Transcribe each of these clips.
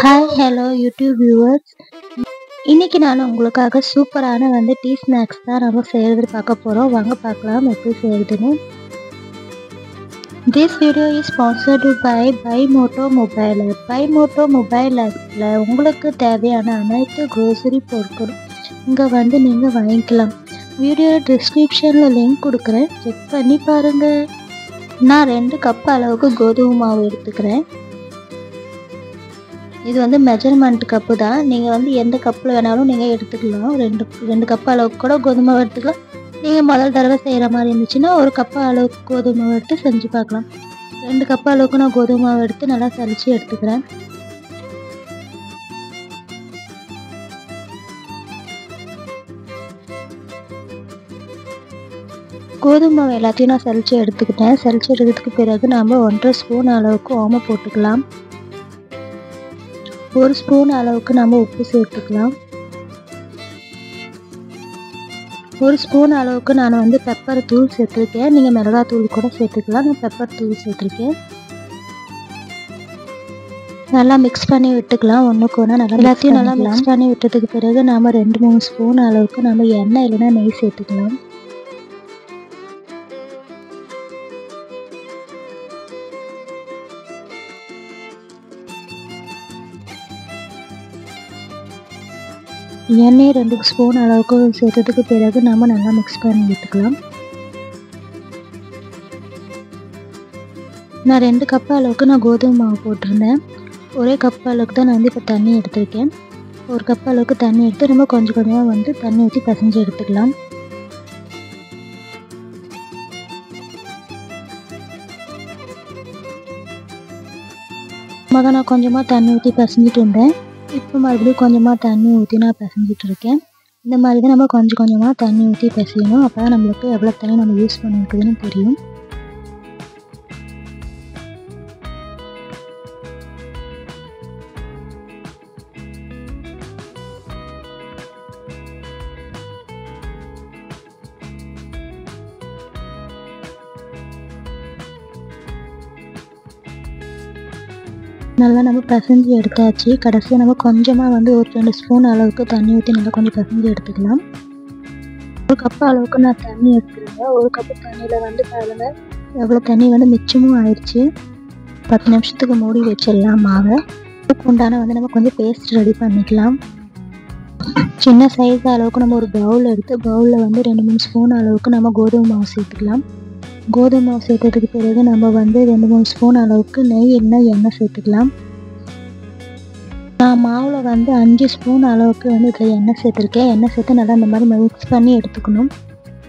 Hi hello YouTube viewers, இன்றைக்கி நான் உங்களுக்காக சூப்பரான டீ ஸ்நாக்ஸ் தான் நம்ம செய்கிறது பார்க்க போகிறோம். வாங்க பார்க்கலாம் எப்படி செய்கிறதுன்னு. This video is sponsored by Bymoto mobile app. Bymoto mobile ஆப்பில் உங்களுக்கு தேவையான அனைத்து க்ரோசரி பொருட்களும் இங்கே நீங்கள் வாங்கிக்கலாம். வீடியோ டிஸ்கிரிப்ஷனில் லிங்க் கொடுக்குறேன், செக் பண்ணி பாருங்கள். நான் 2 கப் அளவுக்கு கோதுமை மாவு எடுத்துக்கிறேன். இது மெஜர்மெண்ட் கப்பு தான். நீங்கள் எந்த கப்பில் வேணாலும் நீங்கள் எடுத்துக்கலாம். ரெண்டு கப் அளவுக்கு கூட கோதுமை எடுத்துக்கலாம். நீங்கள் முதல் தடவை செய்கிற மாதிரி இருந்துச்சுன்னா 1 கப் அளவுக்கு கோதுமை எடுத்து செஞ்சு பார்க்கலாம். 2 கப் அளவுக்கு நான் கோதுமை எடுத்து நல்லா சலிச்சு எடுத்துக்கிறேன். கோதுமை எல்லாத்தையும் நான் சலிச்சு எடுத்துக்கிட்டேன். சலிச்சு எடுக்கிறதுக்கு பிறகு நாம் 1.5 ஸ்பூன் அளவுக்கு ஓமம் போட்டுக்கலாம். 1 ஸ்பூன் அளவுக்கு நம்ம உப்பு சேர்த்துக்கலாம். 1 ஸ்பூன் அளவுக்கு நான் பெப்பர் தூள் சேர்த்துருக்கேன். நீங்கள் மிளகாய் தூள் கூட சேர்த்துக்கலாம். நான் பெப்பர் தூள் சேர்த்துருக்கேன். நல்லா மிக்ஸ் பண்ணி விட்டுக்கலாம். ஒன்றுக்கு ஒன்றா எல்லாத்தையும் நல்லா மிக்ஸ் பண்ணி விட்டதுக்கு பிறகு நாம் 2-3 ஸ்பூன் அளவுக்கு நம்ம எண்ணெய் இல்லைன்னா நெய் சேர்த்துக்கலாம். எண்ணெய் 2 ஸ்பூன் அளவுக்கு சேர்த்ததுக்கு பிறகு நம்ம நல்லா மிக்ஸ் பண்ணி விட்டுக்கலாம். நான் 2 கப் அளவுக்கு நான் கோதுமை மாவு போட்டிருந்தேன். 1 கப் அளவுக்கு தான் நான் இப்போ தண்ணி எடுத்திருக்கேன். 1 கப் அளவுக்கு தண்ணி எடுத்து நம்ம கொஞ்சம் கொஞ்சமாக தண்ணி ஊற்றி பிசைஞ்சு எடுத்துக்கலாம். நான் கொஞ்சமாக தண்ணி ஊற்றி பிசைஞ்சிட்டு இருந்தேன். இப்போ மறுபடியும் கொஞ்சமாக தண்ணி ஊற்றி நான் பிசைஞ்சிட்டு இருக்கேன். இந்த மாதிரி தான் நம்ம கொஞ்சம் கொஞ்சமாக தண்ணி ஊற்றி பிசையணும். அப்போ தான் நம்மளுக்கு எவ்வளோ தண்ணி நம்ம யூஸ் பண்ணியிருக்குதுன்னு தெரியும். நல்லா நம்ம பிசைஞ்சு எடுத்தாச்சு. கடைசியாக நம்ம கொஞ்சமாக ஒரு 2 ஸ்பூன் அளவுக்கு தண்ணி ஊற்றி நல்லா கொஞ்சம் பிசைஞ்சு எடுத்துக்கலாம். 1 கப் அளவுக்கு நான் தண்ணி எடுத்துருந்தேன். 1 கப்பு தண்ணியில் பாருங்கள் எவ்வளோ தண்ணி மிச்சமும் ஆயிடுச்சு. 10 நிமிஷத்துக்கு மூடி வச்சிடலாம் மாவை. உண்டான நம்ம கொஞ்சம் பேஸ்ட் ரெடி பண்ணிக்கலாம். சின்ன சைஸ் அளவுக்கு நம்ம ஒரு பவுல் எடுத்து பவுலில் 2-3 ஸ்பூன் அளவுக்கு நம்ம கோதுமை மாவு சேர்த்துக்கலாம். கோதுமை மாவு சேர்த்ததுக்கு பிறகு நம்ம 2-3 ஸ்பூன் அளவுக்கு நெய் இல்லைன்னா எண்ணெய் சேர்த்துக்கலாம். நான் மாவில் 5 ஸ்பூன் அளவுக்கு இதில் எண்ணெய் சேர்த்துருக்கேன். எண்ணெய் சேர்த்து நல்லா இந்த மாதிரி மிக்ஸ் பண்ணி எடுத்துக்கணும்.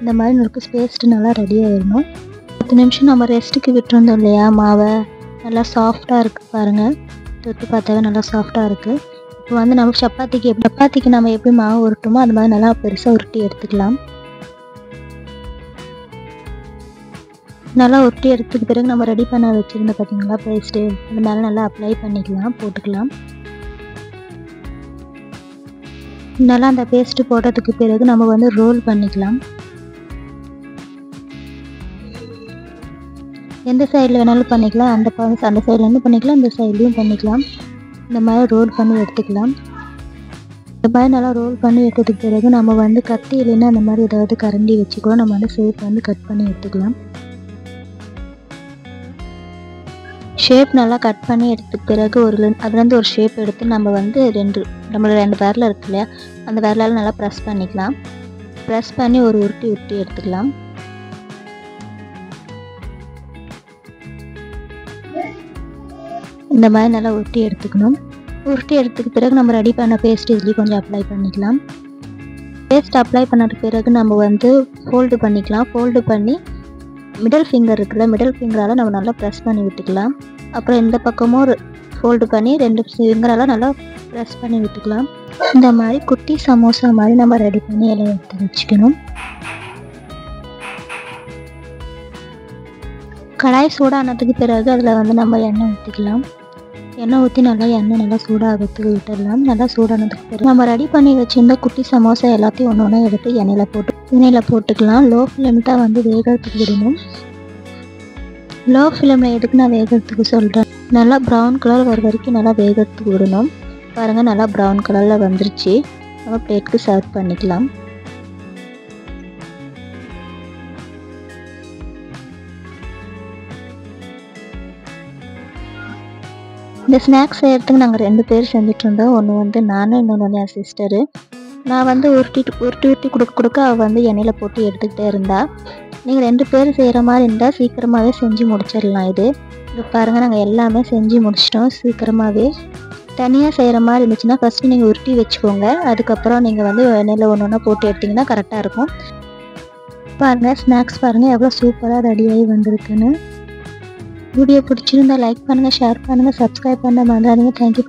இந்த மாதிரி நம்மளுக்கு பேஸ்ட் நல்லா ரெடி ஆகிடணும். 10 நிமிஷம் நம்ம ரெஸ்ட்டுக்கு விட்டுருந்தோம் இல்லையா மாவை, நல்லா சாஃப்டாக இருக்குது பாருங்கள். தொட்டு பார்த்தாவே நல்லா சாஃப்டாக இருக்குது. இப்போ நம்ம சப்பாத்திக்கு நம்ம எப்படி மாவு உருட்டுமோ அந்த மாதிரி நல்லா பெருசாக உருட்டி எடுத்துக்கலாம். நல்லா உருட்டி எடுத்ததுக்கு பிறகு நம்ம ரெடி பண்ண வச்சுருந்த பார்த்தீங்களா பேஸ்ட்டு, அந்த மேலே நல்லா அப்ளை பண்ணிக்கலாம், போட்டுக்கலாம். நல்லா அந்த பேஸ்ட்டு போட்டதுக்கு பிறகு நம்ம ரோல் பண்ணிக்கலாம். எந்த சைடில் வேணாலும் பண்ணிக்கலாம். அந்த சைட்லேருந்து பண்ணிக்கலாம், இந்த சைட்லேயும் பண்ணிக்கலாம். இந்த மாதிரி ரோல் பண்ணி எடுத்துக்கலாம். இந்த மாதிரி நல்லா ரோல் பண்ணி எடுத்ததுக்கு பிறகு நம்ம கத்தி இல்லைன்னா அந்த மாதிரி ஏதாவது கரண்டி வச்சு கூட நம்ம ஷேப் கட் பண்ணி எடுத்துக்கலாம். ஷேப் நல்லா கட் பண்ணி எடுத்ததுக்கு பிறகு அதுலேருந்து ஒரு ஷேப் எடுத்து நம்ம நம்மளோட 2 விரல் இருக்கு இல்லையா, அந்த விரலால் நல்லா ப்ரெஸ் பண்ணிக்கலாம். ப்ரெஸ் பண்ணி ஒரு உருட்டி எடுத்துக்கலாம். இந்த மாதிரி நல்லா உருட்டி எடுத்துக்கணும். உருட்டி எடுத்ததுக்கு பிறகு நம்ம ரெடி பண்ண பேஸ்ட் இதுலேயும் கொஞ்சம் அப்ளை பண்ணிக்கலாம். பேஸ்ட் அப்ளை பண்ணதுக்கு பிறகு நம்ம ஃபோல்டு பண்ணிக்கலாம். ஃபோல்டு பண்ணி மிடில் ஃபிங்கர் இருக்குல்ல, மிடில் ஃபிங்கரால் நம்ம நல்லா ப்ரெஸ் பண்ணி விட்டுக்கலாம். அப்புறம் இந்த பக்கமும் ஃபோல்டு பண்ணி 2 ஃபிங்கரால் நல்லா ப்ரெஸ் பண்ணி விட்டுக்கலாம். இந்த மாதிரி குட்டி சமோசா மாதிரி நம்ம ரெடி பண்ணி எல்லாம் எடுத்து வச்சுக்கணும். கடாய் சூடானதுக்கு பிறகு அதில் நம்ம எண்ணெய் ஊற்றிக்கலாம். எண்ணெய் ஊற்றி எண்ணெய் நல்லா சூடாகிறதுக்கு விட்டுடலாம். நல்லா சூடானதுக்கு பிறகு நம்ம ரெடி பண்ணி வச்சுருந்த குட்டி சமோசா எல்லாத்தையும் ஒன்று ஒன்றா எடுத்து எண்ணெயில் போட்டுக்கலாம். லோ ஃப்ளேம் தான் வேகிறதுக்கு விடணும். லோ ஃப்ளேமில் எதுக்கு நான் வேகிறதுக்கு சொல்கிறேன், நல்லா ப்ரௌன் கலர் வர வரைக்கும் நல்லா வேகத்துக்கு விடணும். பாருங்கள், நல்லா ப்ரௌன் கலரில் வந்துருச்சு. நம்ம பிளேட்டுக்கு சர்வ் பண்ணிக்கலாம். இந்த ஸ்நாக்ஸ் செய்கிறதுக்கு நாங்கள் 2 பேர் செஞ்சுட்டு இருந்தோம். ஒன்று வந்து நான், இன்னொன்று வந்து என் சிஸ்டரு. நான் வந்து உருட்டி கொடுக்க அவள் வந்து எண்ணெயில் போட்டு எடுத்துக்கிட்டே இருந்தா. நீங்கள் 2 பேர் செய்கிற மாதிரி இருந்தால் சீக்கிரமாகவே செஞ்சு முடிச்சிடலாம். இது பாருங்கள், நாங்கள் எல்லாமே செஞ்சு முடிச்சிட்டோம் சீக்கிரமாகவே. தனியாக செய்கிற மாதிரி இருந்துச்சுன்னா ஃபஸ்ட்டு நீங்கள் உருட்டி வச்சுக்கோங்க. அதுக்கப்புறம் நீங்கள் வந்து எண்ணெயில் ஒன்று ஒன்றா போட்டு எடுத்திங்கன்னா கரெக்டாக இருக்கும். பாருங்கள், ஸ்நாக்ஸ் பாருங்கள் எவ்வளோ சூப்பராக ரெடியாகி வந்திருக்குன்னு. வீடியோ பிடிச்சிருந்தா லைக் பண்ணுங்கள், ஷேர் பண்ணுங்கள், சப்ஸ்கிரைப் பண்ண மறந்துடாதீங்க. தேங்க்யூ.